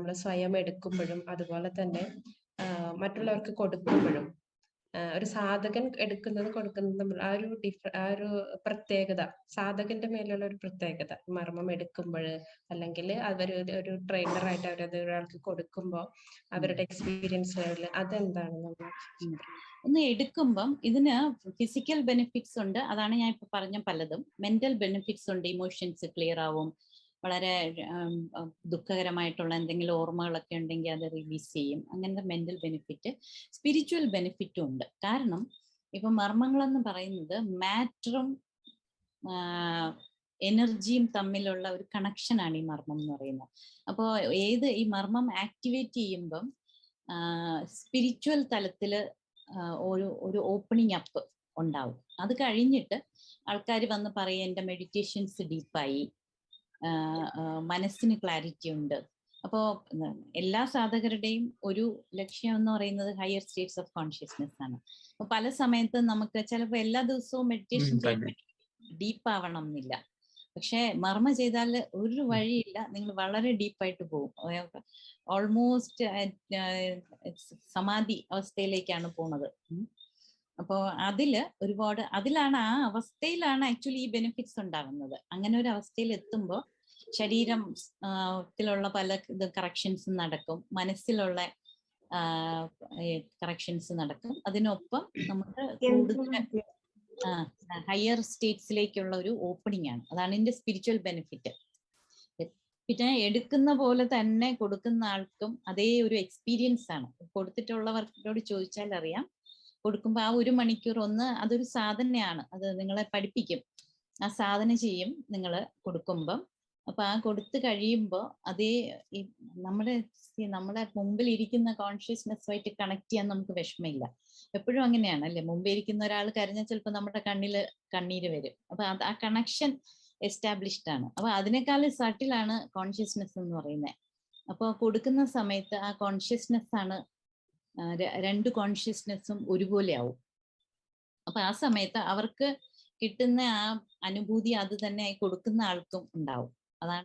നമ്മൾ സ്വയം എടുക്കുമ്പോഴും അതുപോലെ തന്നെ മറ്റുള്ളവർക്ക് കൊടുക്കുമ്പോഴും ഒരു സാധകൻ എടുക്കുന്നത് കൊടുക്കുന്നത് തമ്മിൽ ആ ഒരു പ്രത്യേകത, സാധകന്റെ മേലുള്ള ഒരു പ്രത്യേകത, മർമ്മം എടുക്കുമ്പോൾ അല്ലെങ്കിൽ ഒരു ട്രെയിനറായിട്ട് അവരത് ഒരാൾക്ക് കൊടുക്കുമ്പോൾ അവരുടെ എക്സ്പീരിയൻസ് ലെവൽ അതെന്താണ്? ഒന്ന് എടുക്കുമ്പം ഇതിന് ഫിസിക്കൽ ബെനിഫിറ്റ്സ് ഉണ്ട്, അതാണ് ഞാൻ ഇപ്പൊ പറഞ്ഞ പലതും. മെന്റൽ ബെനിഫിറ്റ്സ് ഉണ്ട്, ഇമോഷൻസ് ക്ലിയർ ആവും, വളരെ ദുഃഖകരമായിട്ടുള്ള എന്തെങ്കിലും ഓർമ്മകളൊക്കെ ഉണ്ടെങ്കിൽ അത് റിലീസ് ചെയ്യും, അങ്ങനത്തെ മെന്റൽ ബെനിഫിറ്റ്. സ്പിരിച്വൽ ബെനിഫിറ്റും ഉണ്ട്. കാരണം ഇപ്പൊ മർമ്മങ്ങളെന്ന് പറയുന്നത് മാറ്ററും എനർജിയും തമ്മിലുള്ള ഒരു കണക്ഷനാണ് ഈ മർമ്മം എന്ന് പറയുന്നത്. അപ്പോൾ ഈ മർമ്മം ആക്ടിവേറ്റ് ചെയ്യുമ്പം സ്പിരിച്വൽ തലത്തിൽ ഒരു ഓപ്പണിംഗ് അപ്പ് ഉണ്ടാവും. അത് കഴിഞ്ഞിട്ട് ആൾക്കാർ വന്ന് പറയും എൻ്റെ മെഡിറ്റേഷൻസ് ഡീപ്പായി, മനസ്സിന് ക്ലാരിറ്റി ഉണ്ട്. അപ്പോൾ എല്ലാ സാധകരുടെയും ഒരു ലക്ഷ്യം എന്ന് പറയുന്നത് ഹയർ സ്റ്റേറ്റ്സ് ഓഫ് കോൺഷ്യസ്നെസ് ആണ്. അപ്പൊ പല സമയത്തും നമുക്ക് ചിലപ്പോൾ എല്ലാ ദിവസവും മെഡിറ്റേഷൻ ഡീപ്പ് ആവണം എന്നില്ല, പക്ഷെ മർമ്മ ചെയ്താൽ ഒരു വഴിയില്ല, നിങ്ങൾ വളരെ ഡീപ്പായിട്ട് പോകും. ഓൾമോസ്റ്റ് സമാധി അവസ്ഥയിലേക്കാണ് പോണത്. അപ്പോൾ അതിലാണ് ആ അവസ്ഥയിലാണ് ആക്ച്വലി ഈ ബെനിഫിറ്റ്സ് ഉണ്ടാകുന്നത്. അങ്ങനെ ഒരു അവസ്ഥയിൽ എത്തുമ്പോൾ ശരീരത്തിലുള്ള പല കറക്ഷൻസ് നടക്കും, മനസ്സിലുള്ള കറക്ഷൻസ് നടക്കും. അതിനൊപ്പം നമുക്ക് കൂടുതൽ ഹയർ സ്റ്റേറ്റ്സിലേക്കുള്ള ഒരു ഓപ്പണിംഗ് ആണ്. അതാണ് ഇതിന്റെ സ്പിരിച്വൽ ബെനിഫിറ്റ്. പിന്നെ എടുക്കുന്ന പോലെ തന്നെ കൊടുക്കുന്ന ആൾക്കും അതേ ഒരു എക്സ്പീരിയൻസ് ആണ്. കൊടുത്തിട്ടുള്ളവർക്കോട് ചോദിച്ചാൽ അറിയാം, കൊടുക്കുമ്പോൾ ആ 1 മണിക്കൂർ അതൊരു സാധനയാണ്, അത് നിങ്ങളെ പഠിപ്പിക്കും. ആ സാധന ചെയ്യും നിങ്ങൾ കൊടുക്കുമ്പം. അപ്പൊ ആ കൊടുത്തു കഴിയുമ്പോൾ നമ്മുടെ മുമ്പിൽ ഇരിക്കുന്ന കോൺഷ്യസ്നെസ്സുമായിട്ട് കണക്ട് ചെയ്യാൻ നമുക്ക് വിഷമമില്ല. എപ്പോഴും അങ്ങനെയാണ് അല്ലെ? മുമ്പിൽ ഇരിക്കുന്ന ഒരാൾ കരഞ്ഞാൽ ചിലപ്പോൾ നമ്മുടെ കണ്ണീര് വരും. അപ്പൊ ആ കണക്ഷൻ എസ്റ്റാബ്ലിഷ്ഡ് ആണ്. അപ്പൊ അതിനേക്കാൾ സട്ടിലാണ് കോൺഷ്യസ്നെസ് എന്ന് പറയുന്നത്. അപ്പോൾ കൊടുക്കുന്ന സമയത്ത് ആ കോൺഷ്യസ്നെസ് ആണ്, 2 കോൺഷ്യസ്നെസ്സും ഒരുപോലെ ആവും. അപ്പൊ ആ സമയത്ത് അവർക്ക് കിട്ടുന്ന ആ അനുഭൂതി അത് തന്നെ കൊടുക്കുന്ന ആൾക്കും ഉണ്ടാവും. അതാണ്